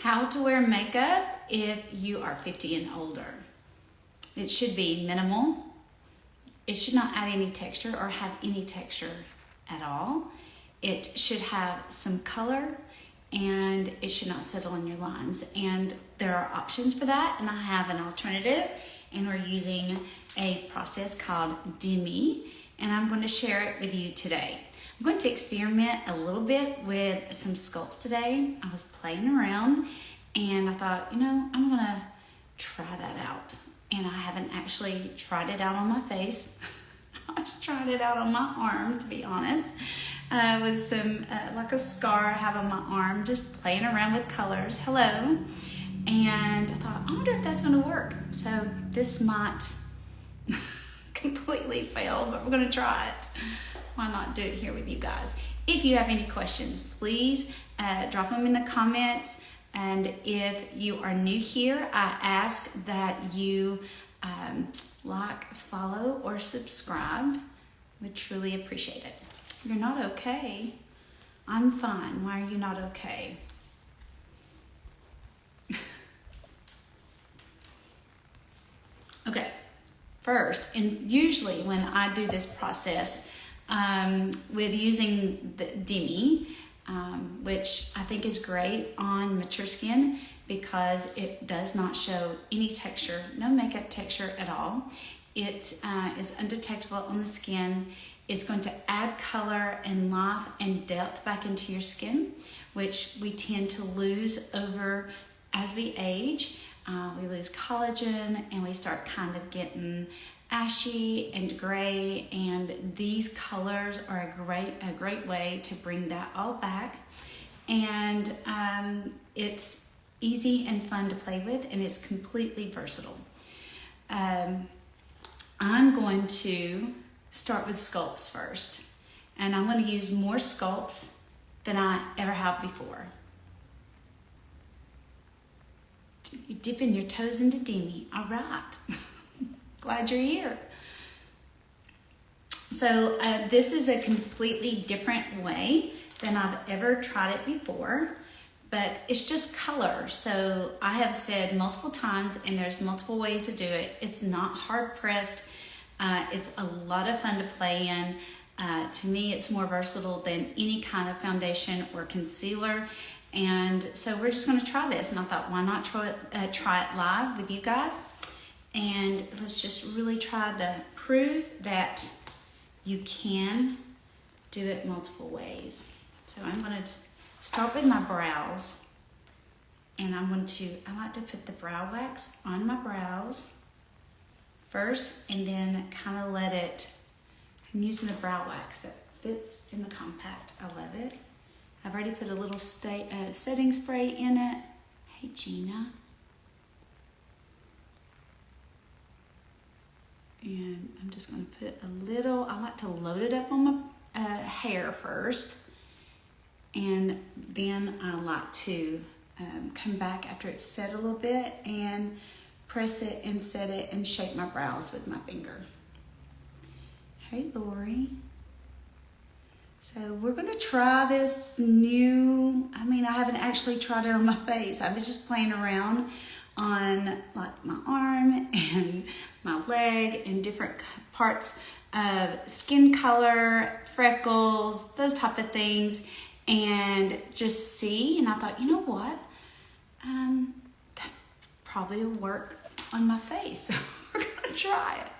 How to wear makeup if you are 50 and older. It should be minimal. It should not add any texture or have any texture at all. It should have some color and it should not settle in your lines. And there are options for that, and I have an alternative, and we're using a process called Demi, and I'm going to share it with you today. I'm going to experiment a little bit with some sculpts today. I was playing around and I thought, I'm going to try that out. And I haven't actually tried it out on my face. I just tried it out on my arm, to be honest, with some, like a scar I have on my arm, just playing around with colors. Hello. And I thought, I wonder if that's going to work. So this might completely fail, but we're going to try it. Why not do it here with you guys? If you have any questions, please drop them in the comments. And if you are new here, I ask that you like, follow, or subscribe. Would truly appreciate it. You're not okay. I'm fine. Why are you not okay? Okay, first, and usually when I do this process with using the Demi, which I think is great on mature skin because it does not show any texture, no makeup texture at all. It is undetectable on the skin. It's going to add color and life and depth back into your skin, which we tend to lose over as we age. We lose collagen and we start kind of getting ashy and gray, and these colors are a great way to bring that all back. And it's easy and fun to play with, and it's completely versatile. I'm going to start with sculpts first, and I'm going to use more sculpts than I ever have before. You're dipping your toes into Demi. All right. Glad you're here. So this is a completely different way than I've ever tried it before, but it's just color. So I have said multiple times, and there's multiple ways to do it. It's not hard pressed. It's a lot of fun to play in. To me, it's more versatile than any kind of foundation or concealer. And so we're just going to try this, and I thought, why not try it live with you guys? And let's just really try to prove that you can do it multiple ways. So I'm going to start with my brows, and I like to put the brow wax on my brows first, and then kind of let it, I'm using the brow wax that fits in the compact. I love it. I've already put a little setting spray in it. Hey, Gina. And I'm just going to put a little, I like to load it up on my hair first. And then I like to come back after it's set a little bit and press it and set it and shape my brows with my finger. Hey, Lori. So we're going to try this new, I haven't actually tried it on my face. I was just playing around on like my arm and my leg and different parts of skin color, freckles, those type of things, and just see. And I thought, you know what? That probably will work on my face. So we're going to try it.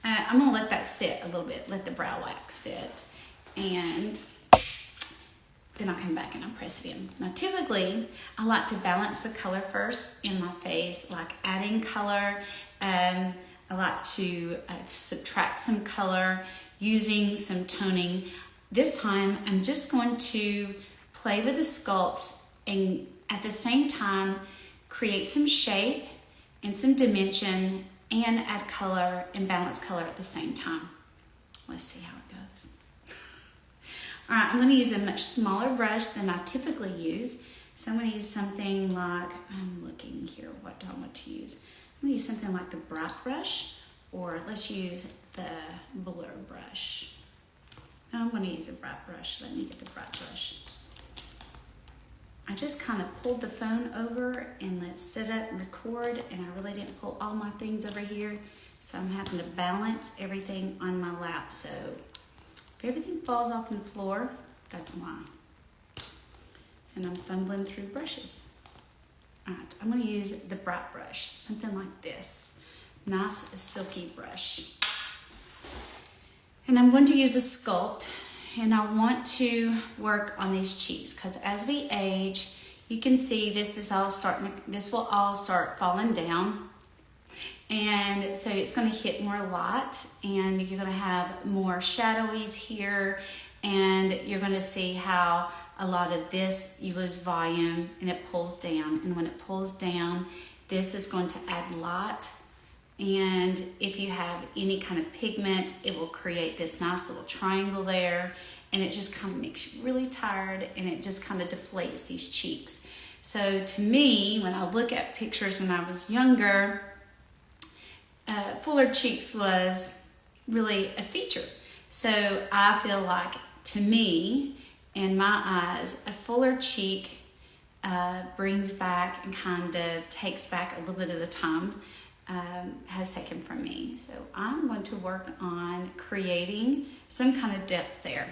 I'm going to let that sit a little bit, let the brow wax sit. And then I'll come back and I'll press it in. Now, typically, I like to balance the color first in my face, like adding color. I like to subtract some color using some toning. This time, I'm just going to play with the sculpts and at the same time, create some shape and some dimension and add color and balance color at the same time. Let's see how it goes. All right, I'm going to use a much smaller brush than I typically use. So I'm going to use something like, I'm looking here, what do I want to use? I'm going to use something like the bright brush, or let's use the blur brush. I'm going to use a bright brush. Let me get the bright brush. I just kind of pulled the phone over and let's sit up and record, and I really didn't pull all my things over here, so I'm having to balance everything on my lap. So if everything falls off on the floor, that's why. And I'm fumbling through brushes. All right, I'm going to use the bright brush, something like this. Nice silky brush. And I'm going to use a sculpt, and I want to work on these cheeks because as we age, you can see this will all start falling down. And so it's going to hit more light, and you're going to have more shadowies here, and you're going to see how a lot of this, you lose volume and it pulls down. And when it pulls down, this is going to add light. And if you have any kind of pigment, it will create this nice little triangle there, and it just kind of makes you really tired, and it just kind of deflates these cheeks. So to me, when I look at pictures when I was younger, fuller cheeks was really a feature. So I feel like, to me, in my eyes, a fuller cheek brings back and kind of takes back a little bit of the time has taken from me. So I'm going to work on creating some kind of depth there.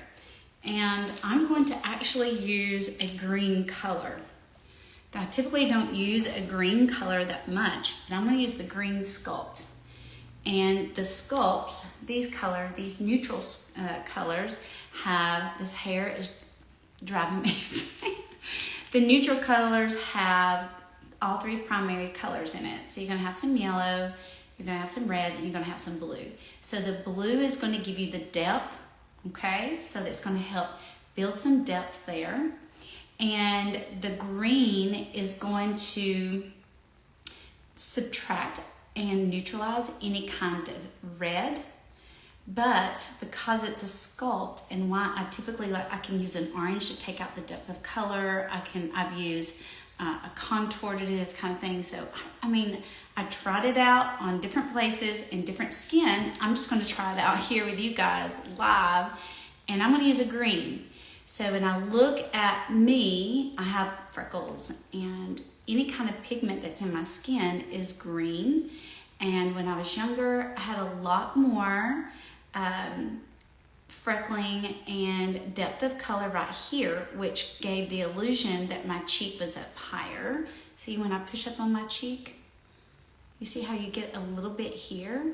And I'm going to actually use a green color. Now, I typically don't use a green color that much, but I'm going to use the green sculpt. And the sculpts, these neutral colors have, this hair is driving me insane. The neutral colors have all three primary colors in it. So you're going to have some yellow, you're going to have some red, and you're going to have some blue. So the blue is going to give you the depth, okay? So that's going to help build some depth there. And the green is going to subtract and neutralize any kind of red. But because it's a sculpt, and why I typically I can use an orange to take out the depth of color. I've used a contour to do this kind of thing. So, I mean, I tried it out on different places and different skin. I'm just going to try it out here with you guys live, and I'm going to use a green. So when I look at me, I have freckles, and any kind of pigment that's in my skin is green. And when I was younger, I had a lot more freckling and depth of color right here, which gave the illusion that my cheek was up higher. See, when I push up on my cheek, you see how you get a little bit here?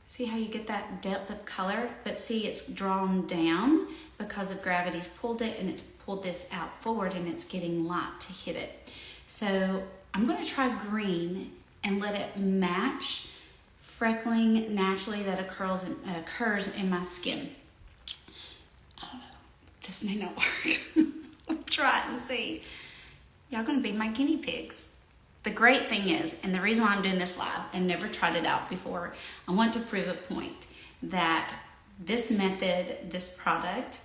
See how you get that depth of color? But see, it's drawn down because of gravity's pulled it, and it's pulled this out forward, and it's getting light to hit it. So I'm going to try green and let it match freckling naturally that occurs in my skin. I don't know. This may not work. I'll try it and see. Y'all going to be my guinea pigs. The great thing is, and the reason why I'm doing this live, I've never tried it out before, I want to prove a point that this method, this product,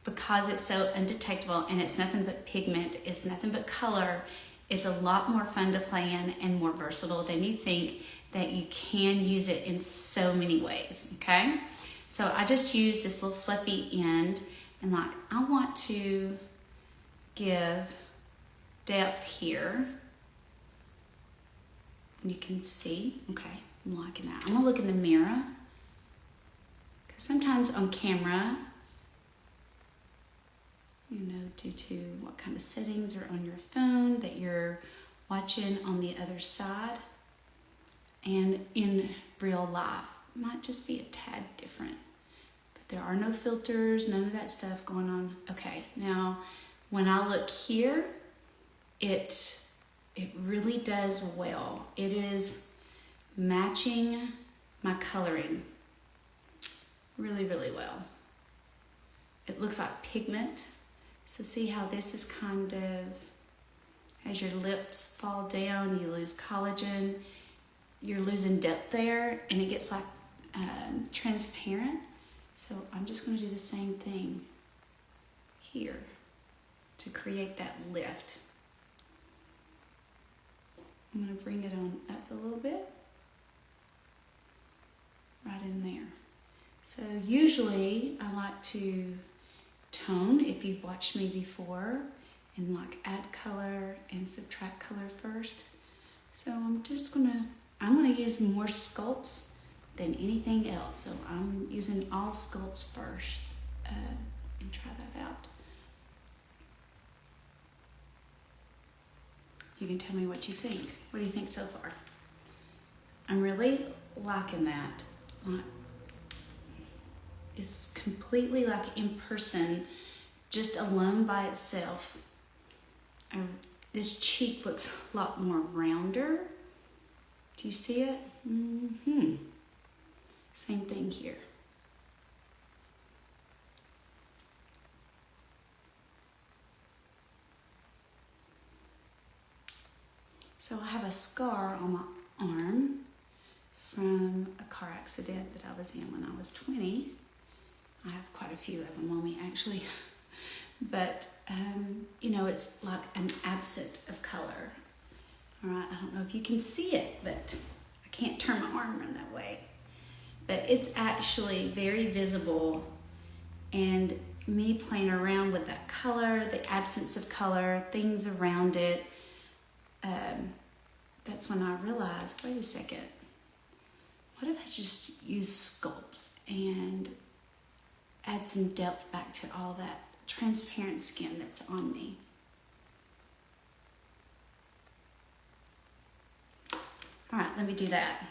because it's so undetectable and it's nothing but pigment, it's nothing but color, it's a lot more fun to play in and more versatile than you think, that you can use it in so many ways, okay? So I just use this little fluffy end, and like, I want to give depth here. You can see, okay, I'm liking that. I'm gonna look in the mirror, because sometimes on camera, you know, due to what kind of settings are on your phone that you're watching on the other side, and in real life, it might just be a tad different. But there are no filters, none of that stuff going on. Okay, now when I look here, it really does well. It is matching my coloring really, really well. It looks like pigment. So see how this is kind of, as your lips fall down, you lose collagen, you're losing depth there, and it gets like transparent. So I'm just going to do the same thing here to create that lift. I'm going to bring it on up a little bit, right in there. So usually I like to tone, if you've watched me before, and like add color and subtract color first. So I'm gonna use more sculpts than anything else. So I'm using all sculpts first and try that out. You can tell me what you think. What do you think so far? I'm really liking that. It's completely like in person, just alone by itself. This cheek looks a lot more rounder. Do you see it? Mm-hmm. Same thing here. So I have a scar on my arm from a car accident that I was in when I was 20. I have quite a few of them on me actually. But, you know, it's like an absence of color. All right, I don't know if you can see it, but I can't turn my arm around that way. But it's actually very visible, and me playing around with that color, the absence of color, things around it, that's when I realized, wait a second, what if I just use sculpts and add some depth back to all that transparent skin that's on me? All right, let me do that.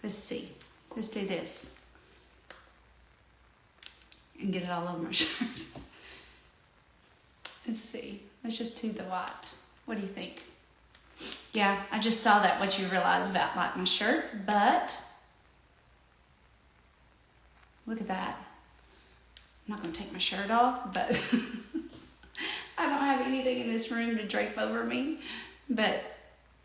Let's see. Let's do this. And get it all over my shirt. Let's see. Let's just do the white. What do you think? Yeah, I just saw that, what you realized about like my shirt, but look at that. I'm not going to take my shirt off, but I don't have anything in this room to drape over me. But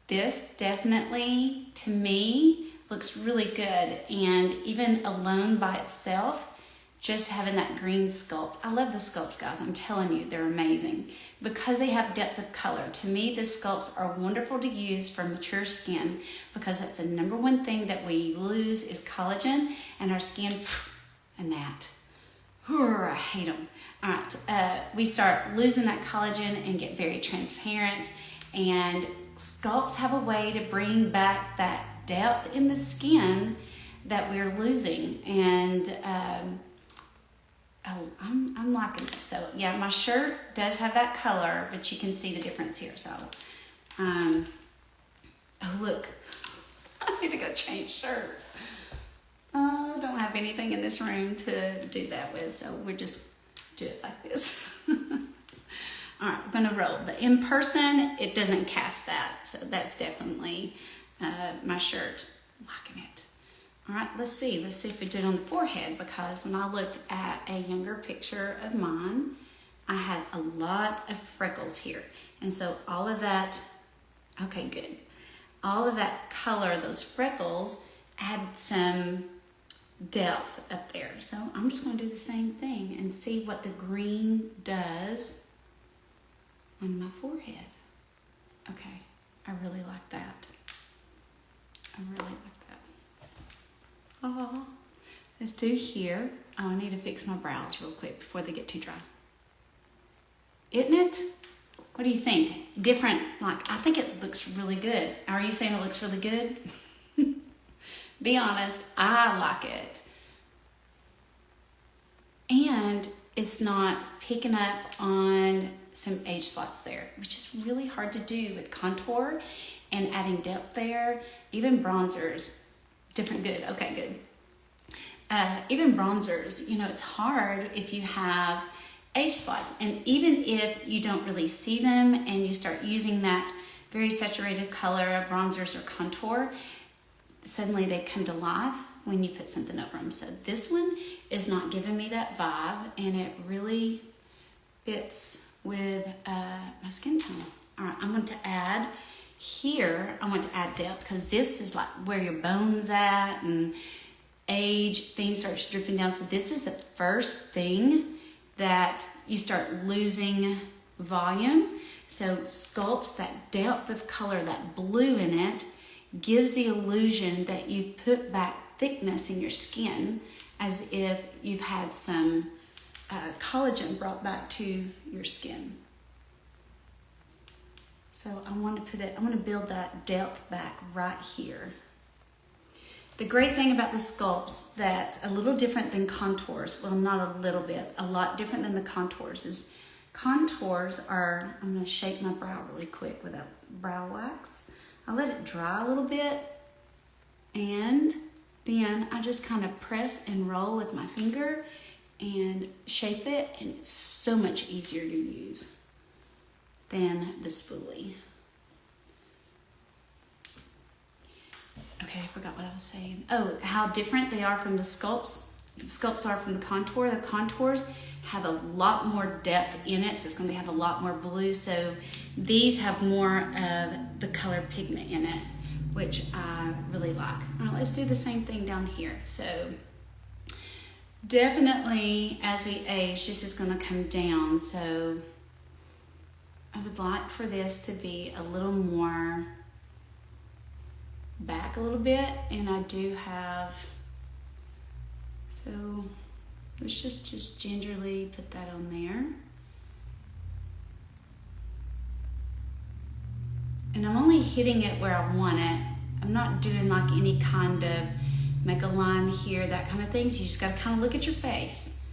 this definitely, to me, looks really good. And even alone by itself, just having that green sculpt. I love the sculpts, guys. I'm telling you, they're amazing. Because they have depth of color. To me, the sculpts are wonderful to use for mature skin, because that's the number one thing that we lose is collagen, and our skin, and that. I hate them. All right, we start losing that collagen and get very transparent, and sculpts have a way to bring back that depth in the skin that we're losing, and I'm liking this. So yeah, my shirt does have that color, but you can see the difference here. So, oh look, I need to go change shirts. I don't have anything in this room to do that with, so we'll just do it like this. All right, we're gonna roll. But in person, it doesn't cast that, so that's definitely my shirt. Liking it. All right, let's see if we do it on the forehead, because when I looked at a younger picture of mine, I had a lot of freckles here. And so all of that, okay, good. All of that color, those freckles, add some depth up there. So I'm just gonna do the same thing and see what the green does on my forehead. Okay, I really like that. I really like that. Oh, let's do here. Oh, I need to fix my brows real quick before they get too dry. Isn't it? What do you think? Different, like, I think it looks really good. Are you saying it looks really good? Be honest, I like it. And it's not picking up on some age spots there, which is really hard to do with contour and adding depth there. Even bronzers, different, good, okay, good. Even bronzers, you know, it's hard if you have age spots, and even if you don't really see them and you start using that very saturated color, bronzers or contour, suddenly they come to life when you put something over them. So this one is not giving me that vibe, and it really fits with my skin tone. All right, I'm going to add here, I want to add depth, because this is like where your bone's at, and age, things start dripping down. So this is the first thing that you start losing volume. So sculpts, that depth of color, that blue in it, gives the illusion that you've put back thickness in your skin, as if you've had some collagen brought back to your skin. So I want to build that depth back right here. The great thing about the sculpts that a little different than contours, well, not a little bit, a lot different than the contours is contours are, I'm going to shape my brow really quick with that brow wax. I'll let it dry a little bit and then I just kind of press and roll with my finger and shape it, and it's so much easier to use than the spoolie. Okay, I forgot what I was saying. Oh, how different they are from the sculpts. The sculpts are from the contour. The contours have a lot more depth in it, so it's going to have a lot more blue. So these have more of the color pigment in it, which I really like. All right, let's do the same thing down here. So definitely as we age, this is going to come down. So I would like for this to be a little more back a little bit, and I do have, so let's just gingerly put that on there. And I'm only hitting it where I want it. I'm not doing like any kind of make a line here, that kind of things. You just got to kind of look at your face.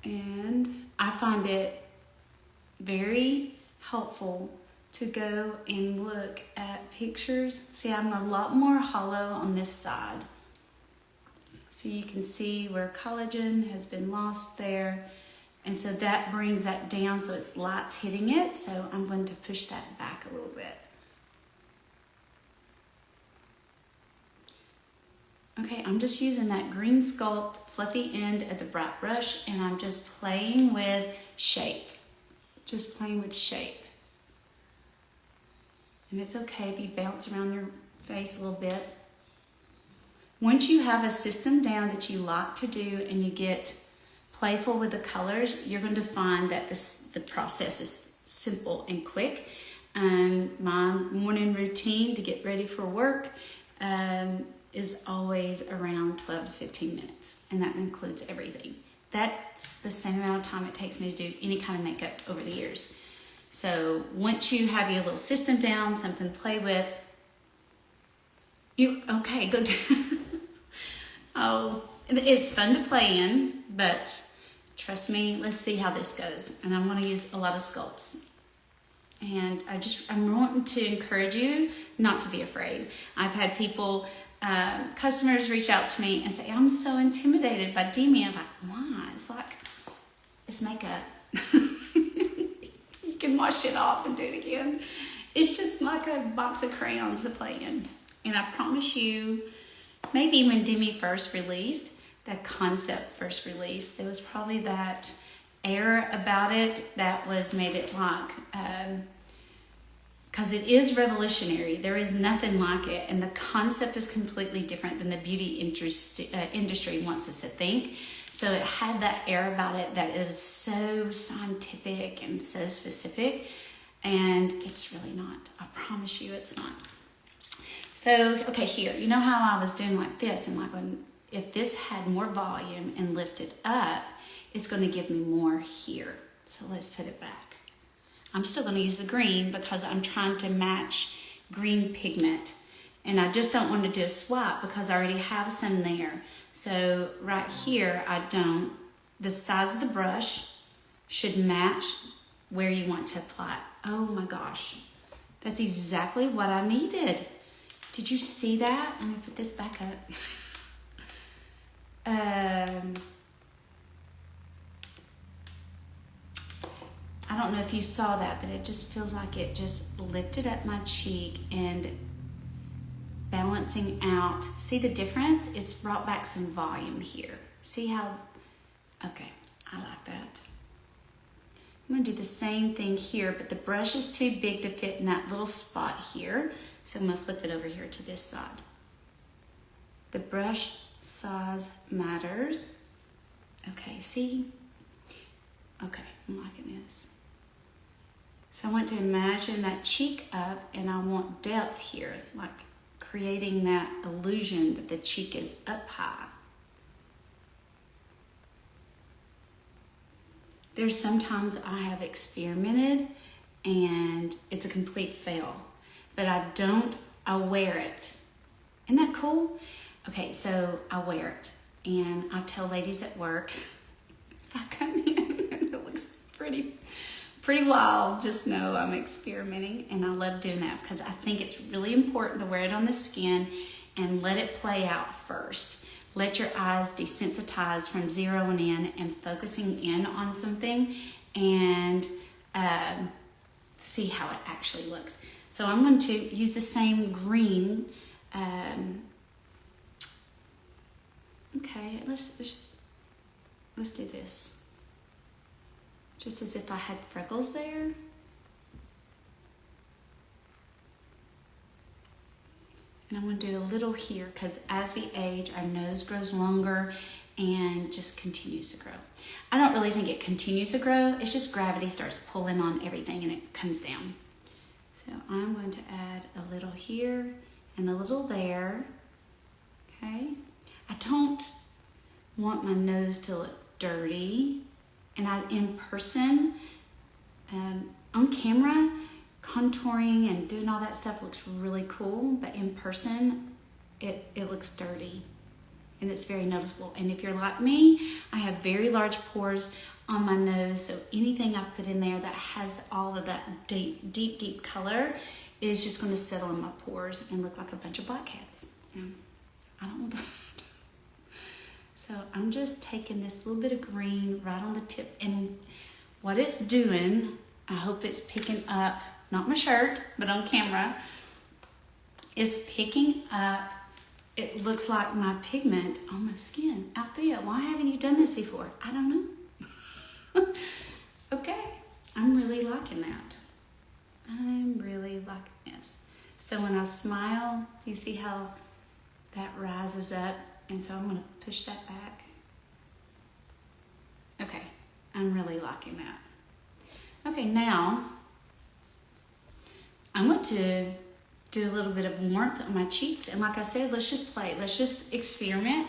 And I find it very helpful to go and look at pictures. See, I'm a lot more hollow on this side. So you can see where collagen has been lost there. And so that brings that down so it's light's hitting it. So I'm going to push that back a little bit. Okay, I'm just using that green sculpt fluffy end at the bright brush, and I'm just playing with shape. Just playing with shape. And it's okay if you bounce around your face a little bit. Once you have a system down that you like to do and you get playful with the colors, you're going to find that the process is simple and quick. My morning routine to get ready for work is always around 12 to 15 minutes, and that includes everything. That's the same amount of time it takes me to do any kind of makeup over the years. So once you have your little system down, something to play with, okay, good. Oh, it's fun to play in, but trust me, let's see how this goes. And I'm going to use a lot of sculpts. And I'm wanting to encourage you not to be afraid. I've had people, customers reach out to me and say, I'm so intimidated by Demi. I'm like, why? It's like, it's makeup. You can wash it off and do it again. It's just like a box of crayons to play in. And I promise you, maybe when Demi first released, that concept first released, there was probably that air about it that made it like, because it is revolutionary. There is nothing like it, and the concept is completely different than the beauty industry wants us to think. So it had that air about it that it was so scientific and so specific, and it's really not. I promise you it's not. So, okay, here, you know how I was doing like this, and like if this had more volume and lifted up, it's going to give me more here. So let's put it back. I'm still going to use the green because I'm trying to match green pigment. And I just don't want to do a swap because I already have some there. So right here, the size of the brush should match where you want to apply it. Oh my gosh, that's exactly what I needed. Did you see that? Let me put this back up. I don't know if you saw that, but it just feels like it just lifted up my cheek and balancing out. See the difference? It's brought back some volume here. See how, okay, I like that. I'm gonna do the same thing here, but the brush is too big to fit in that little spot here. So I'm gonna flip it over here to this side. The brush size matters. Okay, see? Okay, I'm liking this. So I want to imagine that cheek up, and I want depth here, like creating that illusion that the cheek is up high. There's sometimes I have experimented and it's a complete fail, but I wear it. Isn't that cool? Okay, so I wear it and I tell ladies at work, if I come in and it looks pretty wild, just know I'm experimenting, and I love doing that because I think it's really important to wear it on the skin and let it play out first. Let your eyes desensitize from zeroing in and focusing in on something and see how it actually looks. So I'm going to use the same green. Okay, let's do this. Just as if I had freckles there. And I'm going to do a little here because as we age, our nose grows longer and just continues to grow. I don't really think it continues to grow. It's just gravity starts pulling on everything and it comes down. So I'm going to add a little here and a little there. Okay. I don't want my nose to look dirty. And in person, on camera, contouring and doing all that stuff looks really cool, but in person, it looks dirty and it's very noticeable. And if you're like me, I have very large pores on my nose, so anything I put in there that has all of that deep color is just going to settle in my pores and look like a bunch of blackheads. I don't want that. So I'm just taking this little bit of green right on the tip, and what it's doing, I hope it's picking up, not my shirt, but on camera, it's picking up, it looks like my pigment on my skin. Althea, why haven't you done this before? I don't know. Okay, I'm really liking that. I'm really liking this. So when I smile, do you see how that rises up? And so I'm going to push that back. Okay, I'm really liking that. Okay, now I'm going to do a little bit of warmth on my cheeks. And like I said, let's just play. Let's just experiment.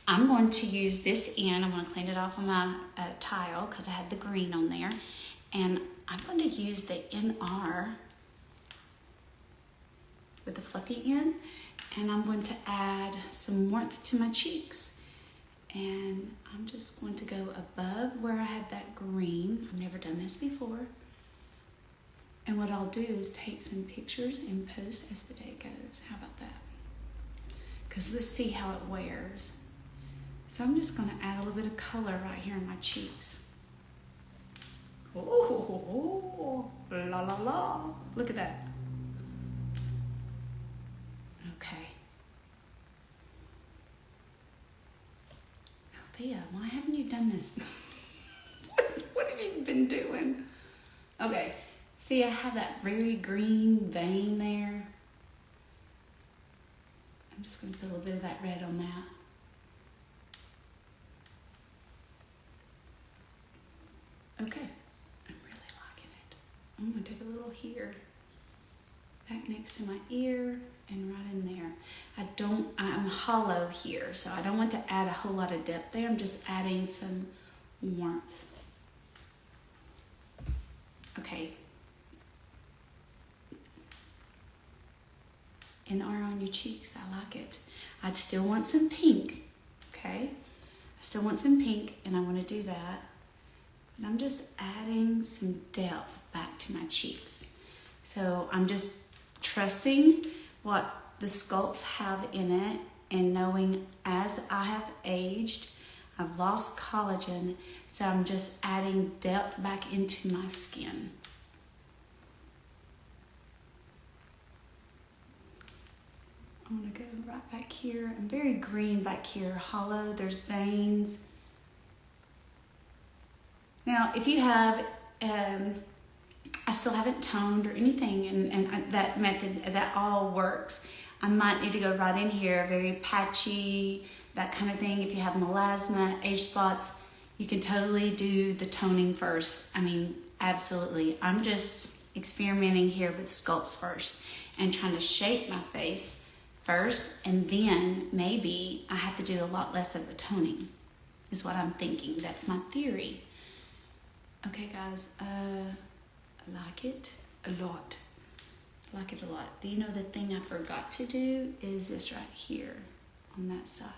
I'm going to use this end. I'm going to clean it off of my tile because I had the green on there. And I'm going to use the NR with the fluffy end. And I'm going to add some warmth to my cheeks. And I'm just going to go above where I had that green. I've never done this before. And what I'll do is take some pictures and post as the day goes. How about that? Because let's see how it wears. So I'm just going to add a little bit of color right here in my cheeks. Oh, la la la. Look at that. Okay. Althea, why haven't you done this? What have you been doing? Okay. See, I have that very green vein there. I'm just going to put a little bit of that red on that. Okay. I'm really liking it. I'm going to take a little here. Back next to my ear and right in there. I'm hollow here, so I don't want to add a whole lot of depth there. I'm just adding some warmth. Okay. NR on your cheeks, I like it. I'd still want some pink, okay? I still want some pink, and I want to do that. And I'm just adding some depth back to my cheeks. So I'm just trusting what the sculpts have in it and knowing as I have aged, I've lost collagen, so I'm just adding depth back into my skin. I'm going to go right back here. I'm very green back here, hollow. There's veins. Now, if you have, I still haven't toned or anything, and that method, that all works. I might need to go right in here, very patchy, that kind of thing. If you have melasma, age spots, you can totally do the toning first. I mean, absolutely. I'm just experimenting here with sculpts first and trying to shape my face first, and then maybe I have to do a lot less of the toning, is what I'm thinking. That's my theory. Okay guys, I like it a lot. I like it a lot. Do you know the thing I forgot to do is this right here on that side.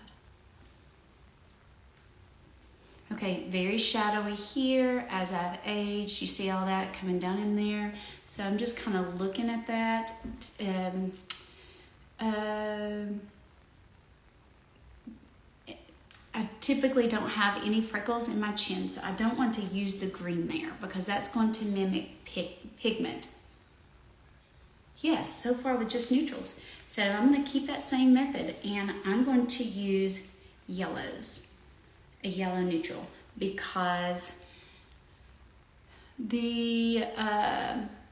Okay, very shadowy here as I've aged. You see all that coming down in there. So I'm just kind of looking at that. I typically don't have any freckles in my chin, so I don't want to use the green there because that's going to mimic pigment. Yes, so far with just neutrals. So I'm going to keep that same method, and I'm going to use yellows, a yellow neutral, because the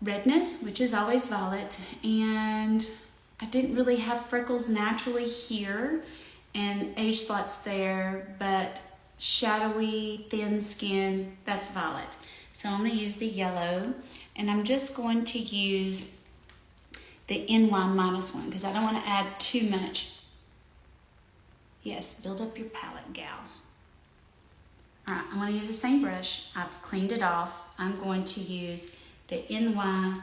redness, which is always violet, and I didn't really have freckles naturally here and age spots there, but shadowy, thin skin, that's violet. So I'm going to use the yellow, and I'm just going to use the NY-1 because I don't want to add too much. Yes, build up your palette, gal. All right, I'm going to use the same brush. I've cleaned it off. I'm going to use the NY-1,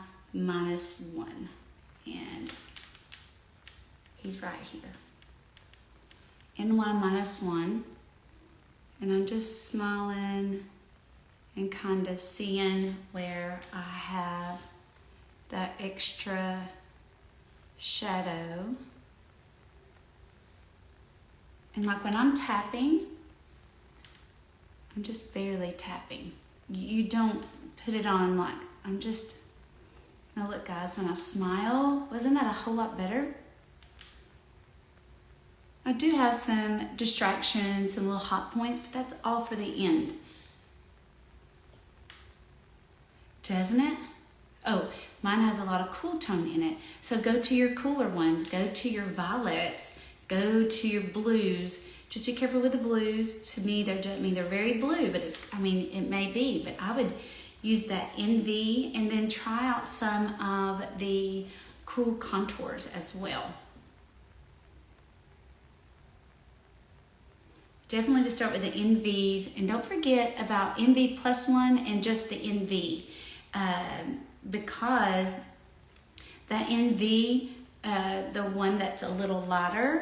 and he's right here. NY-1, and I'm just smiling and kind of seeing where I have that extra shadow. And like when I'm tapping, I'm just barely tapping. You don't put it on like, I'm just, now look guys, when I smile, wasn't that a whole lot better? I do have some distractions, some little hot points, but that's all for the end. Doesn't it? Oh, mine has a lot of cool tone in it. So go to your cooler ones, go to your violets, go to your blues. Just be careful with the blues. To me, they're very blue, but it may be, but I would use that NV and then try out some of the cool contours as well. Definitely would start with the NVs, and don't forget about NV+1 and just the NV, because that NV, the one that's a little lighter,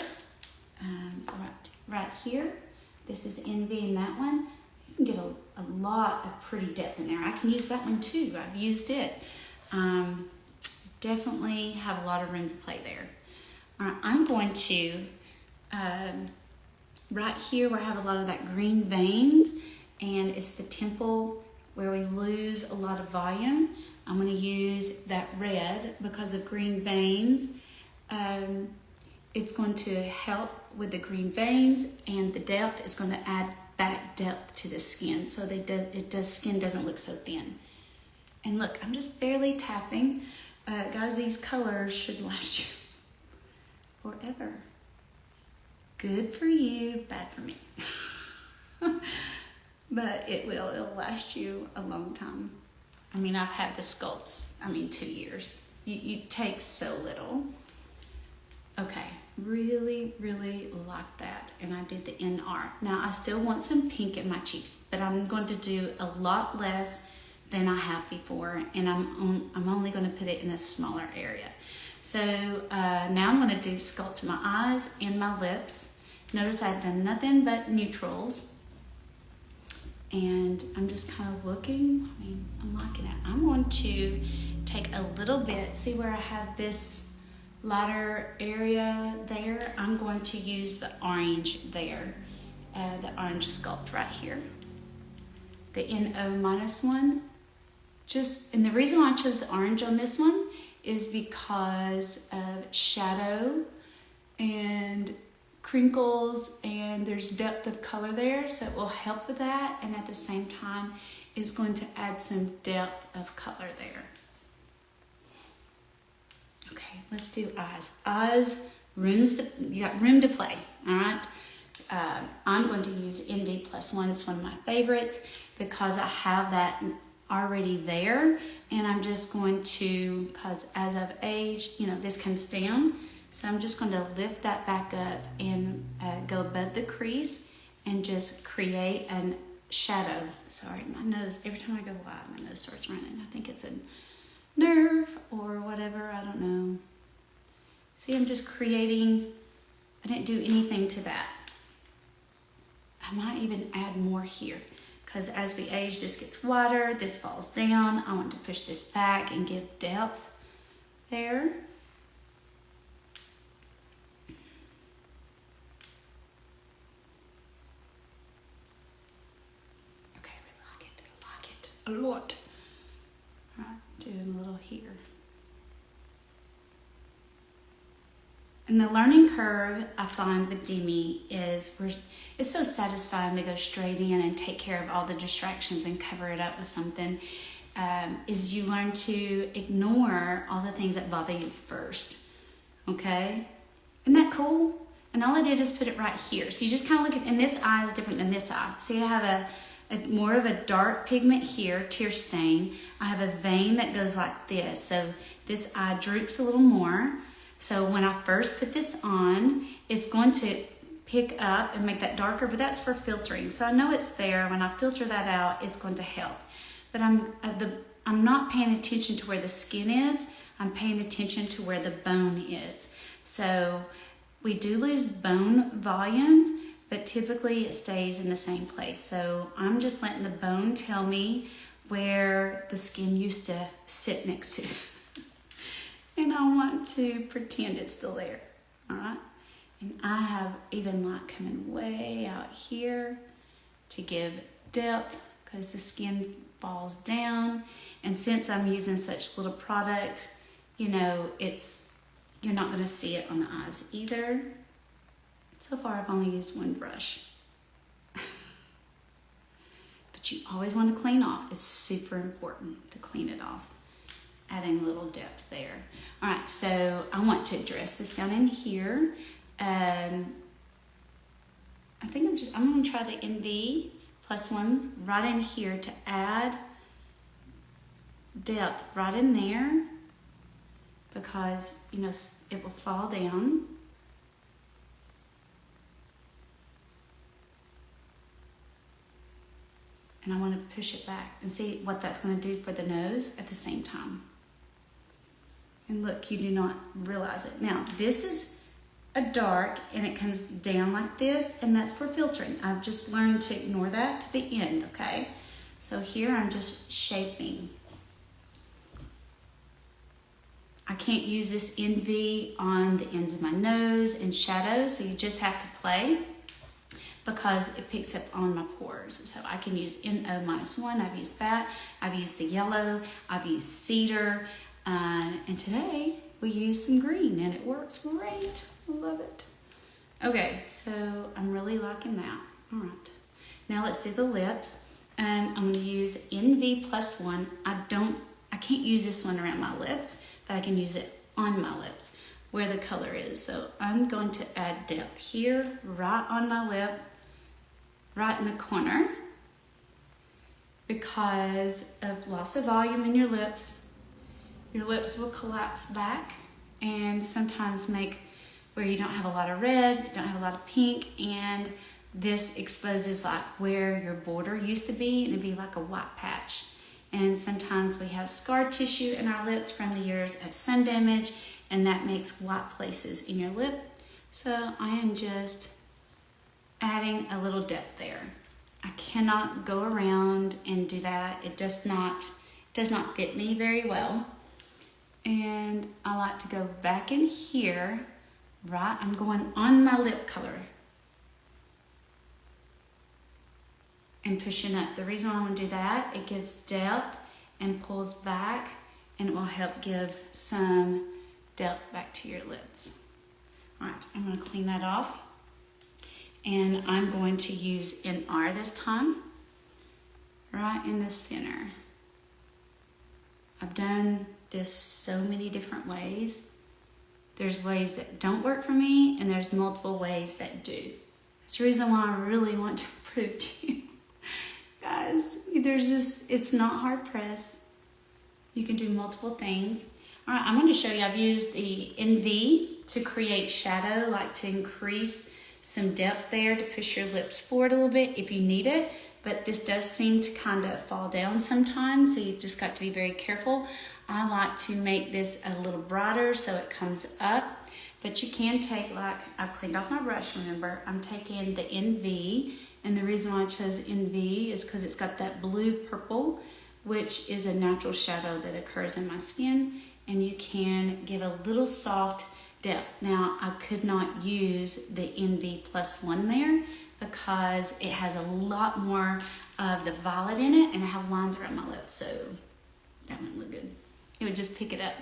right here, this is NV in that one, you can get a lot of pretty depth in there. I can use that one too. I've used it. Definitely have a lot of room to play there. All right, I'm going to right here where I have a lot of that green veins, and it's the temple where we lose a lot of volume. I'm going to use that red because of green veins. It's going to help with the green veins, and the depth is going to add back depth to the skin, so skin doesn't look so thin. And look, I'm just barely tapping. Guys, these colors should last you forever. Good for you, bad for me. But it'll last you a long time. I mean, I've had the sculpts, 2 years. You take so little. Okay, really, really like that. And I did the NR. Now, I still want some pink in my cheeks, but I'm going to do a lot less than I have before, and I'm only going to put it in a smaller area. So now I'm going to sculpt my eyes and my lips. Notice I've done nothing but neutrals, and I'm just kind of looking. I'm liking it. I'm going to take a little bit, see where I have this lighter area there. I'm going to use the orange there, the orange sculpt right here, the NO-1. And the reason why I chose the orange on this one is because of shadow and crinkles, and there's depth of color there, so it will help with that, and at the same time is going to add some depth of color there. Okay, let's do eyes. Eyes, you got room to play, all right? I'm going to use NV+1. It's one of my favorites because I have that already there, and I'm just going to, because as I've aged, this comes down, so I'm just going to lift that back up and go above the crease and just create shadow. Sorry, my nose, every time I go live, my nose starts running. I think it's a nerve or whatever, I don't know. See, I'm just creating, I didn't do anything to that. I might even add more here because as we age, this gets wider, this falls down. I want to push this back and give depth there. Okay, I like it a lot. All right, doing a little here. And the learning curve I find with Demi is it's so satisfying to go straight in and take care of all the distractions and cover it up with something. Is you learn to ignore all the things that bother you first. Okay? Isn't that cool? And all I did is put it right here. So you just kind of look at, and this eye is different than this eye. So you have a more of a dark pigment here, tear stain. I have a vein that goes like this. So this eye droops a little more. So when I first put this on, it's going to pick up and make that darker, but that's for filtering. So I know it's there. When I filter that out, it's going to help. But I'm not paying attention to where the skin is. I'm paying attention to where the bone is. So we do lose bone volume, but typically it stays in the same place. So I'm just letting the bone tell me where the skin used to sit next to. And I want to pretend it's still there, all right? And I have even like coming way out here to give depth because the skin falls down. And since I'm using such little product, you know, you're not gonna see it on the eyes either. So far I've only used one brush. But you always want to clean off. It's super important to clean it off. Adding a little depth there. All right, so I want to dress this down in here. I think I'm gonna try the NV +1 right in here to add depth right in there because, you know, it will fall down. And I want to push it back and see what that's going to do for the nose at the same time. And look, you do not realize it. Now, this is a dark and it comes down like this, and that's for filtering. I've just learned to ignore that to the end, okay? So here I'm just shaping. I can't use this NV on the ends of my nose and shadows, so you just have to play because it picks up on my pores. So I can use NO -1, I've used that. I've used the yellow, I've used cedar, and today we use some green and it works great. I love it. Okay, so I'm really liking that. All right, now let's do the lips. I'm gonna use NV +1. I can't use this one around my lips, but I can use it on my lips where the color is. So I'm going to add depth here, right on my lip, right in the corner. Because of loss of volume in your lips will collapse back and sometimes make where you don't have a lot of red, you don't have a lot of pink, and this exposes like where your border used to be, and it'd be like a white patch. And sometimes we have scar tissue in our lips from the years of sun damage, and that makes white places in your lip. So I am just adding a little depth there. I cannot go around and do that. It does not fit me very well. And I like to go back in here, right? I'm going on my lip color and pushing up. The reason why I want to do that, it gives depth and pulls back, and it will help give some depth back to your lips. All right, I'm going to clean that off. And I'm going to use NR this time, right in the center. I've done this so many different ways. There's ways that don't work for me, and there's multiple ways that do. That's the reason why I really want to prove to you. Guys, it's not hard pressed. You can do multiple things. All right, I'm going to show you, I've used the NV to create shadow, like to increase some depth there to push your lips forward a little bit if you need it. but this does seem to kind of fall down sometimes, so you've just got to be very careful. I like to make this a little brighter so it comes up, but you can take, like, I've cleaned off my brush, remember, I'm taking the NV, and the reason why I chose NV is because it's got that blue purple, which is a natural shadow that occurs in my skin, and you can give a little soft depth. Now, I could not use the NV+1 there because it has a lot more of the violet in it, and I have lines around my lips, so that wouldn't look good. It would just pick it up.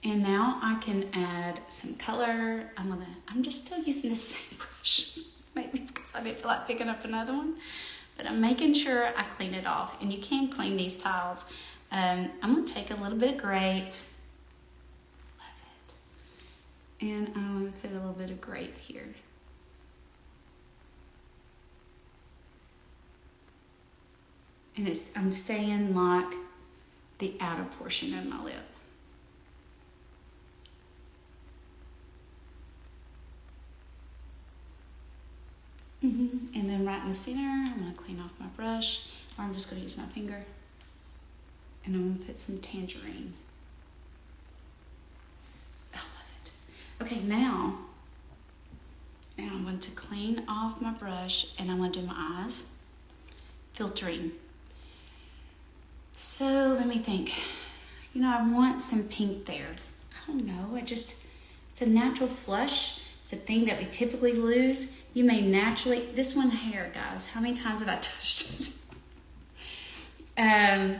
And now I can add some color. I'm just still using the same brush, maybe because I didn't feel like picking up another one, but I'm making sure I clean it off, and you can clean these tiles. I'm gonna take a little bit of grape, love it, and I'm gonna put a little bit of grape here. And I'm staying like the outer portion of my lip. And then right in the center, I'm going to clean off my brush, or I'm just going to use my finger. And I'm going to put some tangerine. I love it. Okay, now I'm going to clean off my brush, and I'm going to do my eyes. Filtering. So let me think. You know, I want some pink there. I don't know, it's a natural flush. It's a thing that we typically lose. You may naturally, this one hair, guys, how many times have I touched it?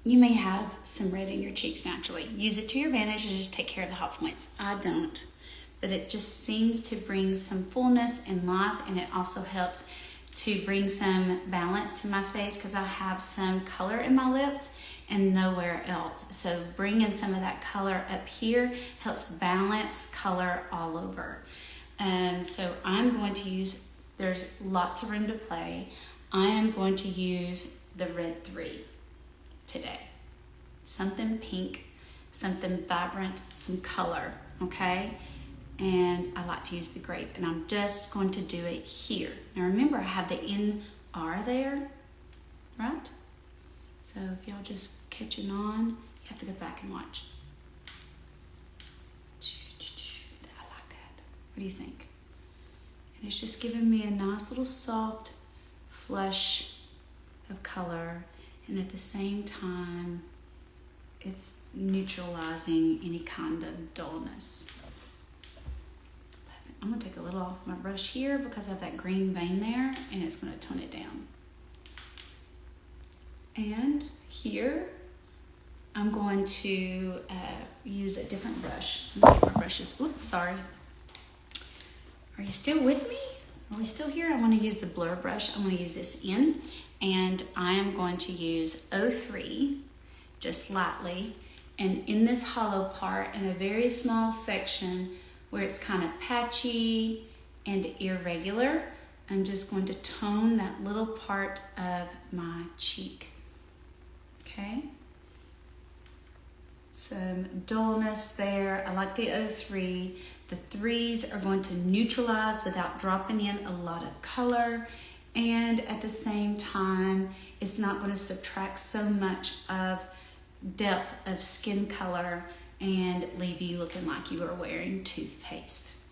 You may have some red in your cheeks naturally. Use it to your advantage and just take care of the hot points. I don't, but it just seems to bring some fullness and life, and it also helps to bring some balance to my face because I have some color in my lips and nowhere else. So bringing some of that color up here helps balance color all over. So I'm going to use, there's lots of room to play. I am going to use the red 3 today. Something pink, something vibrant, some color, okay? And I like to use the grape, and I'm just going to do it here. Now remember, I have the NR there, right? So if y'all just catching on, you have to go back and watch. I like that. What do you think? And it's just giving me a nice little soft flush of color, and at the same time, it's neutralizing any kind of dullness. I'm going to take a little off my brush here because I have that green vein there, and it's going to tone it down. And here, I'm going to use a different brush. Let me get my brushes. Oops, sorry. Are you still with me? Are we still here? I want to use the blur brush. I'm going to use this in, and I am going to use 03, just lightly, and in this hollow part, in a very small section, where it's kind of patchy and irregular, I'm just going to tone that little part of my cheek, okay? Some dullness there. I like the 03. The 3s are going to neutralize without dropping in a lot of color, and at the same time, it's not going to subtract so much of depth of skin color and leave you looking like you are wearing toothpaste.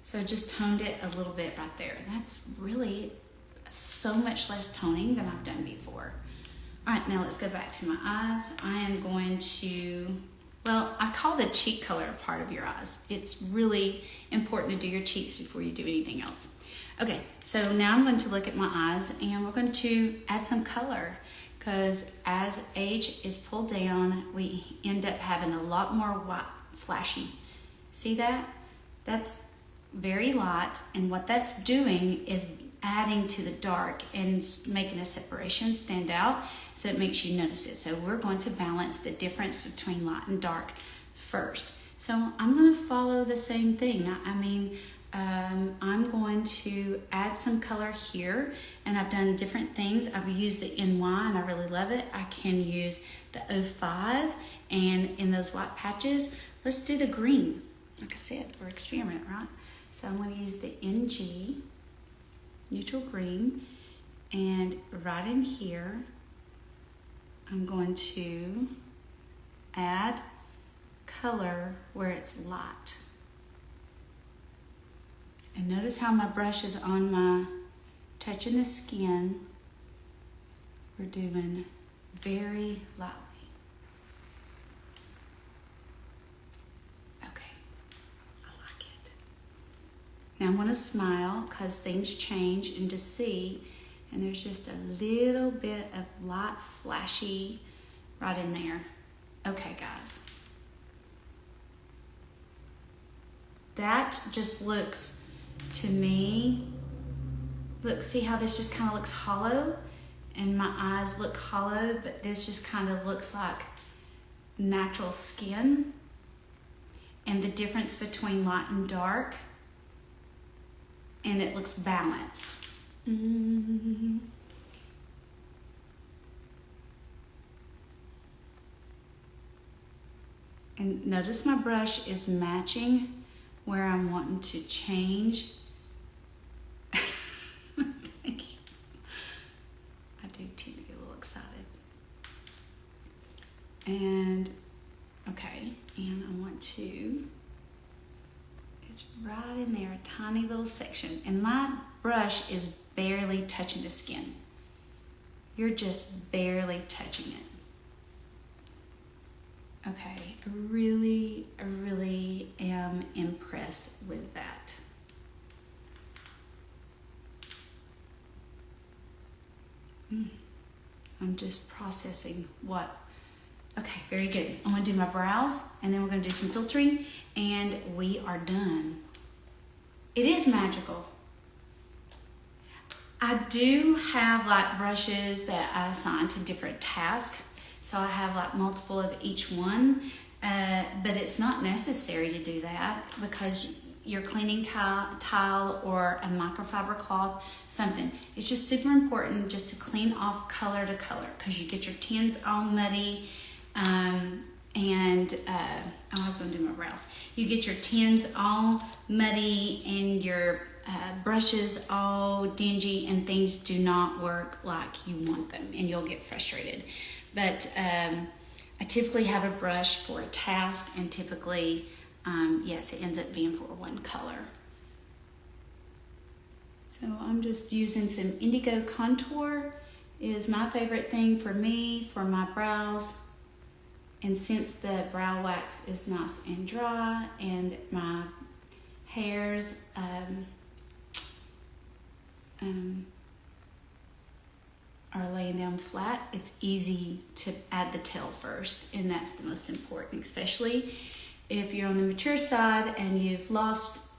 So I just toned it a little bit right there. That's really so much less toning than I've done before. All right, now let's go back to my eyes. I am going to, well, I call the cheek color a part of your eyes. It's really important to do your cheeks before you do anything else. Okay, so now I'm going to look at my eyes, and we're going to add some color, because as age is pulled down, we end up having a lot more white flashy. See that? That's very light, and what that's doing is adding to the dark and making a separation stand out, so it makes you notice it. So we're going to balance the difference between light and dark first. So I'm going to follow the same thing. I'm going to add some color here, and I've done different things. I've used the NY, and I really love it. I can use the 05, and in those white patches, let's do the green. Like I said, we're experimenting, right? So I'm going to use the NG, neutral green, and right in here, I'm going to add color where it's light. And notice how my brush is on my, touching the skin. We're doing very lightly. Okay, I like it. Now I'm going to smile because things change and to see, and there's just a little bit of light flashy right in there. Okay, guys. That just looks, to me, look, see how this just kind of looks hollow? And my eyes look hollow, but this just kind of looks like natural skin. And the difference between light and dark, and it looks balanced. And notice my brush is matching where I'm wanting to change. Thank you. I do tend to get a little excited. And, okay, and I want to, it's right in there, a tiny little section. And my brush is barely touching the skin. You're just barely touching it. Okay, I really am impressed with that. I'm just processing what. Okay, very good. I'm going to do my brows, and then we're going to do some filtering, and we are done. It is magical. I do have like brushes that I assign to different tasks. So I have like multiple of each one, but it's not necessary to do that because you're cleaning tile or a microfiber cloth, something. It's just super important just to clean off color to color because you get your tins all muddy. I was going to do my brows. You get your tins all muddy and your brushes all dingy, and things do not work like you want them, and you'll get frustrated. But I typically have a brush for a task, and typically, yes, it ends up being for one color. So I'm just using some indigo contour. Is my favorite thing for me for my brows. And since the brow wax is nice and dry and my hairs are laying down flat, it's easy to add the tail first, and that's the most important, especially if you're on the mature side and you've lost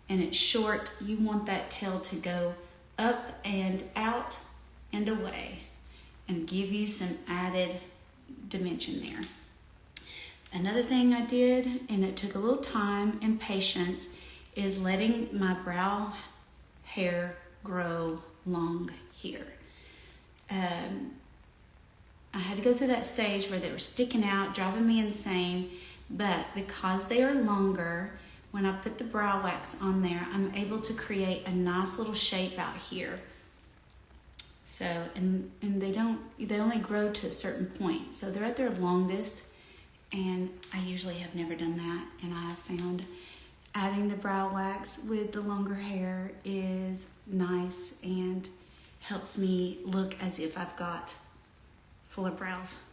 and it's short. You want that tail to go up and out and away and give you some added dimension there. Another thing I did, and it took a little time and patience, is letting my brow hair grow long here. I had to go through that stage where they were sticking out, driving me insane, but because they are longer, when I put the brow wax on there, I'm able to create a nice little shape out here. So, and they only grow to a certain point. So they're at their longest, and I usually have never done that. And I have found adding the brow wax with the longer hair is nice and helps me look as if I've got fuller brows.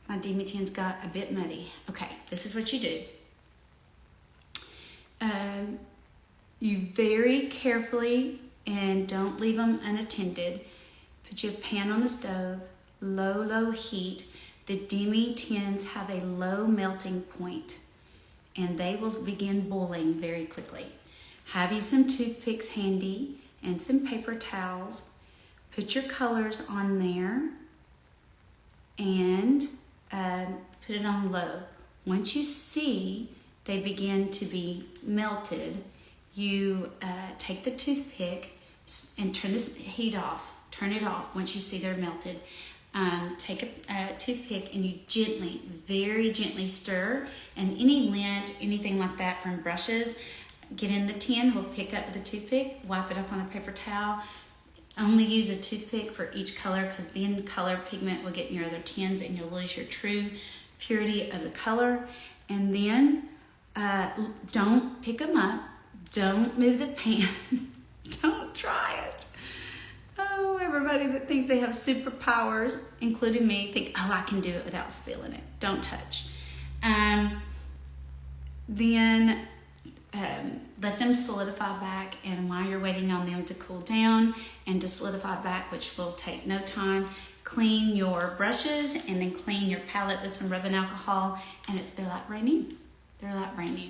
My Demi Tin's got a bit muddy. Okay, this is what you do. You very carefully, and don't leave them unattended, put your pan on the stove, low heat. The Demi Tins have a low melting point, and they will begin boiling very quickly. Have you some toothpicks handy and some paper towels. Put your colors on there and put it on low. Once you see they begin to be melted, you take the toothpick and turn this heat off. Turn it off once you see they're melted. Take a toothpick and you gently, very gently stir, and any lint, anything like that from brushes, get in the tin, we'll pick up with a toothpick, wipe it off on a paper towel. Only use a toothpick for each color, because then color pigment will get in your other tins and you'll lose your true purity of the color. And then don't pick them up, don't move the pan, don't try it. Oh, everybody that thinks they have superpowers, including me, think, oh, I can do it without spilling it. Don't touch. Then let them solidify back, and while you're waiting on them to cool down and to solidify back, which will take no time, clean your brushes and then clean your palette with some rubbing alcohol, and they're like brand new. They're like brand new.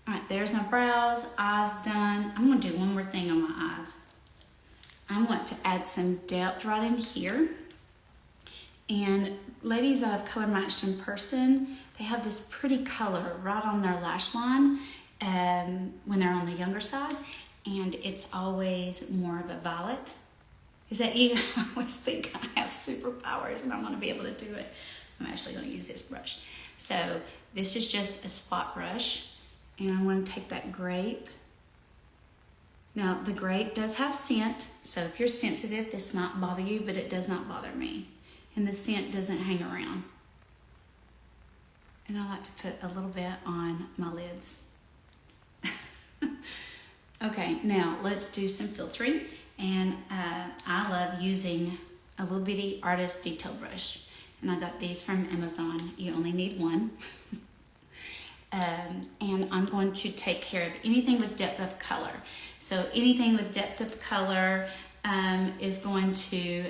All right, there's my brows, eyes done. I'm gonna do one more thing on my eyes. I want to add some depth right in here. And ladies that have color matched in person, they have this pretty color right on their lash line when they're on the younger side, and it's always more of a violet. Is that you? I always think I have superpowers and I'm gonna be able to do it. I'm actually gonna use this brush. So this is just a spot brush, and I'm gonna take that grape. Now the grape does have scent, so if you're sensitive, this might bother you, but it does not bother me. And the scent doesn't hang around. And I like to put a little bit on my lids. Okay, now let's do some filtering. And I love using a little bitty artist detail brush. And I got these from Amazon. You only need one. And I'm going to take care of anything with depth of color. So anything with depth of color is going to,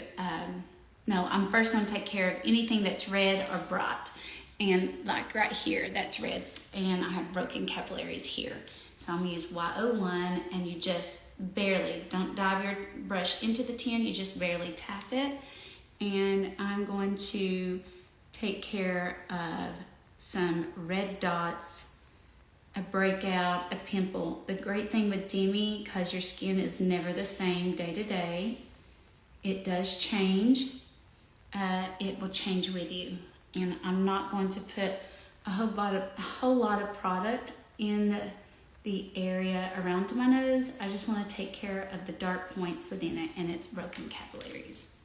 no, I'm first going to take care of anything that's red or bright. And like right here, that's red, and I have broken capillaries here. So I'm going to use Y01, and you just barely, don't dive your brush into the tin, you just barely tap it. And I'm going to take care of some red dots, a breakout, a pimple. The great thing with Demi, because your skin is never the same day to day, it does change. It will change with you. And I'm not going to put a whole lot of product in the area around my nose. I just want to take care of the dark points within it and its broken capillaries.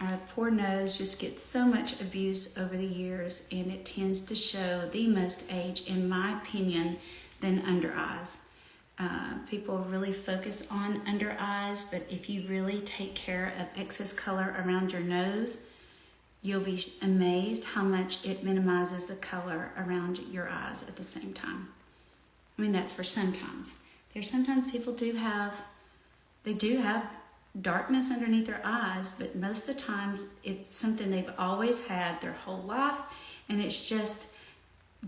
Our poor nose just gets so much abuse over the years, and it tends to show the most age, in my opinion, than under eyes. People really focus on under eyes, but if you really take care of excess color around your nose, you'll be amazed how much it minimizes the color around your eyes at the same time. I mean, that's for sometimes. There's sometimes people do have darkness underneath their eyes, but most of the times it's something they've always had their whole life, and it's just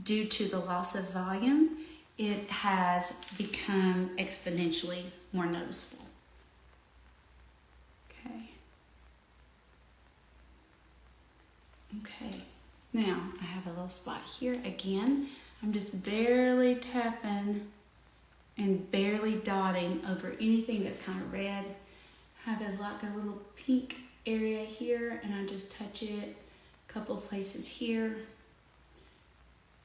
due to the loss of volume, it has become exponentially more noticeable. Okay, now I have a little spot here again. I'm just barely tapping and barely dotting over anything that's kind of red. I have like a little pink area here, and I just touch it a couple of places here.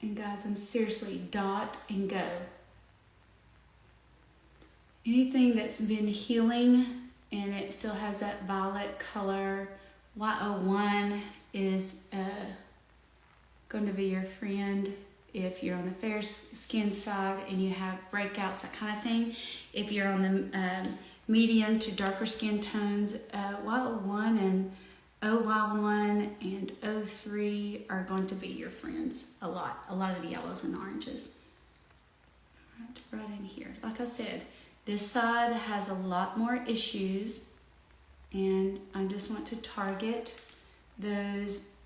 And guys, I'm seriously dot and go. Anything that's been healing and it still has that violet color, Y01 is going to be your friend if you're on the fair skin side and you have breakouts, that kind of thing. If you're on the medium to darker skin tones, Y01 and OY1 and O3 are going to be your friends a lot of the yellows and oranges. Right in here. Like I said, this side has a lot more issues, and I just want to target those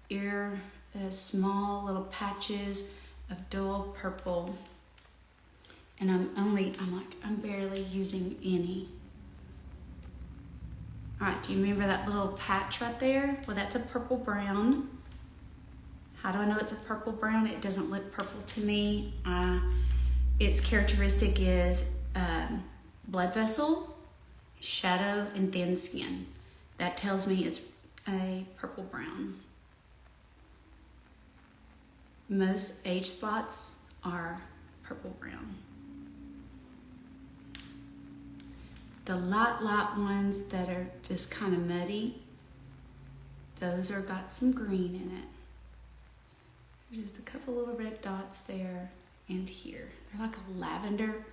small little patches of dull purple, and I'm barely using any. All right, do you remember that little patch right there? Well, that's a purple brown. How do I know it's a purple brown? It doesn't look purple to me. Its characteristic is blood vessel, shadow, and thin skin. That tells me it's a purple brown. Most age spots are purple brown. The light ones that are just kind of muddy, those are got some green in it. There's just a couple little red dots there and here. They're like a lavender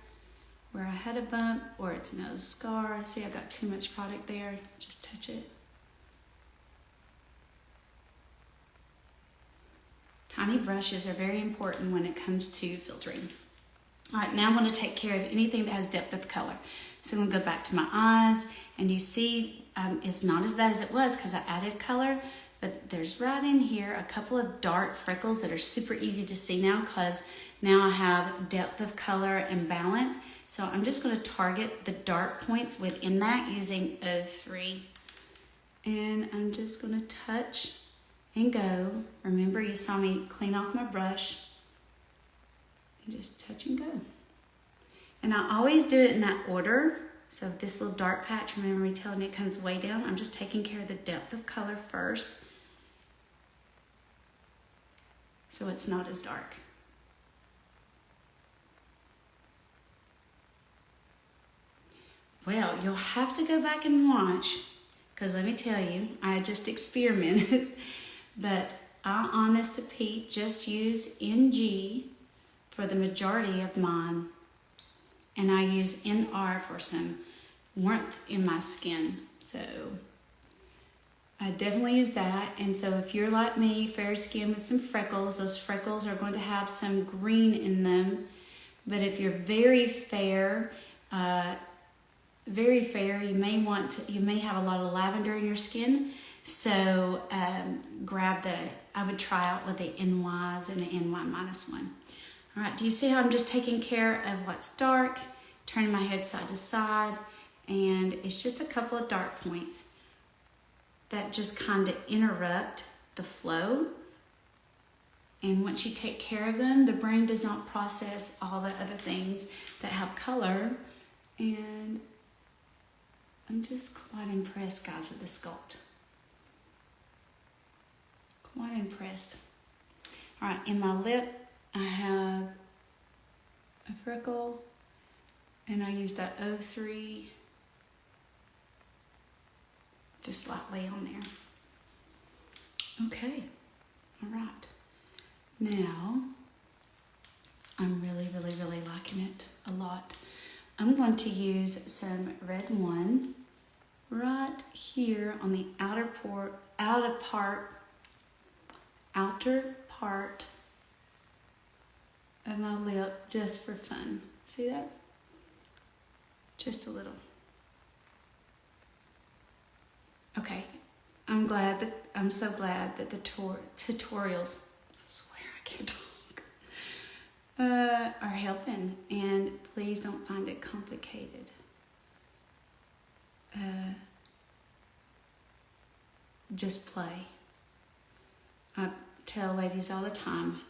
where I had a bump or it's no scar. See, I got too much product there. Just touch it. Tiny brushes are very important when it comes to filtering. All right, now I'm going to take care of anything that has depth of color. So I'm going to go back to my eyes, and you see it's not as bad as it was because I added color, but there's right in here a couple of dark freckles that are super easy to see now because now I have depth of color and balance. So I'm just going to target the dark points within that using 03. And I'm just going to touch and go. Remember, you saw me clean off my brush. And just touch and go. And I always do it in that order. So this little dark patch, remember me telling you it comes way down. I'm just taking care of the depth of color first, so it's not as dark. Well, you'll have to go back and watch, because let me tell you, I just experimented. But I, honest to Pete, just use NG for the majority of mine. And I use NR for some warmth in my skin. So I definitely use that. And so if you're like me, fair skin with some freckles, those freckles are going to have some green in them. But if you're very fair, you may have a lot of lavender in your skin. So I would try out with the NYs and the NY -1. All right, do you see how I'm just taking care of what's dark, turning my head side to side, and it's just a couple of dark points that just kind of interrupt the flow. And once you take care of them, the brain does not process all the other things that have color. And I'm just quite impressed, guys, with the sculpt. Quite impressed. All right, in my lip, I have a freckle, and I used that 03 just slightly on there. Okay, all right. Now, I'm really liking it a lot. I'm going to use some red one right here on the outer part of my lip, just for fun. See that? Just a little. Okay, I'm so glad that the tutorials, I swear I can't talk, are helping, and please don't find it complicated. Just play. I tell ladies all the time,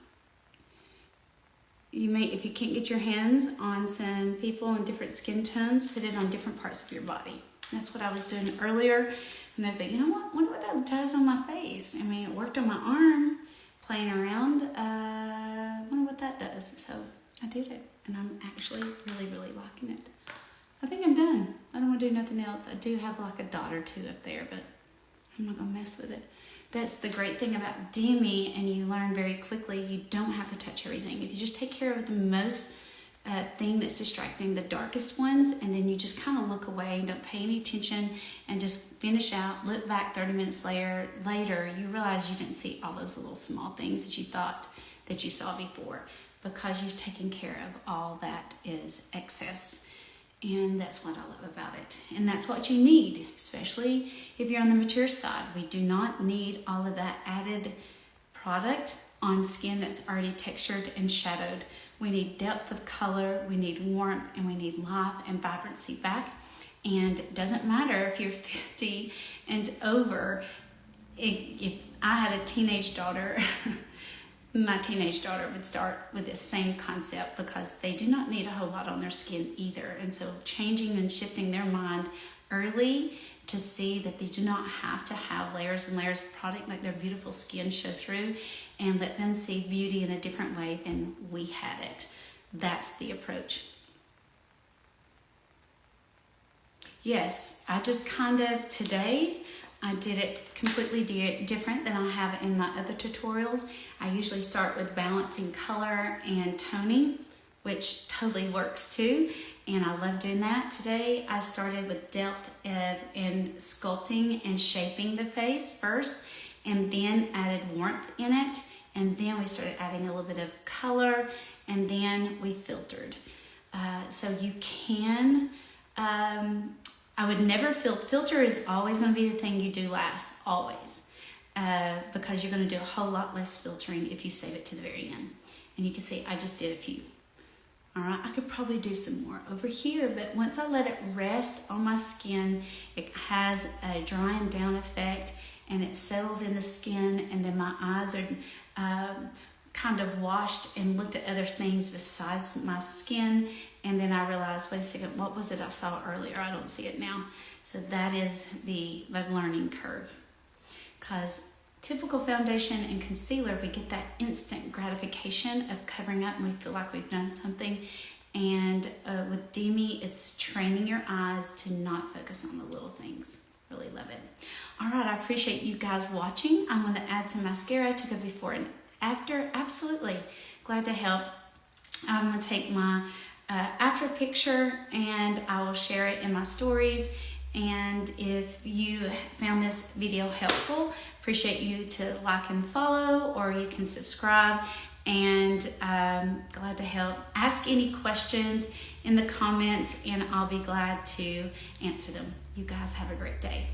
if you can't get your hands on some people in different skin tones, put it on different parts of your body. That's what I was doing earlier. And I thought, you know what? Wonder what that does on my face. I mean, it worked on my arm, playing around. Wonder what that does. So I did it, and I'm actually really liking it. I think I'm done. I don't want to do nothing else. I do have like a dot or two up there, but I'm not gonna mess with it. That's the great thing about Demi, and you learn very quickly. You don't have to touch everything. If you just take care of the most thing that's distracting, the darkest ones, and then you just kind of look away and don't pay any attention and just finish out, look back 30 minutes later, you realize you didn't see all those little small things that you thought that you saw before, because you've taken care of all that is excess. And that's what I love about it. And that's what you need, especially if you're on the mature side. We do not need all of that added product on skin that's already textured and shadowed. We need depth of color, we need warmth, and we need life and vibrancy back. And it doesn't matter if you're 50 and over. If I had a teenage daughter, my teenage daughter would start with this same concept, because they do not need a whole lot on their skin either. And so changing and shifting their mind early to see that they do not have to have layers and layers of product, like their beautiful skin show through, and let them see beauty in a different way than we had it. that's the approach. Yes, I just kind of, today, I did it completely different than I have in my other tutorials. I usually start with balancing color and toning, which totally works too, and I love doing that. Today I started with depth and sculpting and shaping the face first, and then added warmth in it, and then we started adding a little bit of color, and then we filtered. So you can, I would never filter is always going to be the thing you do last, always, because you're going to do a whole lot less filtering if you save it to the very end. And you can see I just did a few. All right, I could probably do some more over here, but once I let it rest on my skin, it has a drying down effect, and it settles in the skin, and then my eyes are kind of washed and looked at other things besides my skin, and then I realized, wait a second, what was it I saw earlier? I don't see it now. So that is the learning curve. Because typical foundation and concealer, we get that instant gratification of covering up and we feel like we've done something. And with Demi, it's training your eyes to not focus on the little things. Really love it. All right, I appreciate you guys watching. I'm going to add some mascara. I took a before and after. Absolutely. Glad to help. I'm going to take my after picture and I will share it in my stories. And if you found this video helpful, appreciate you to like and follow, or you can subscribe, and glad to help. Ask any questions in the comments and I'll be glad to answer them. You guys have a great day.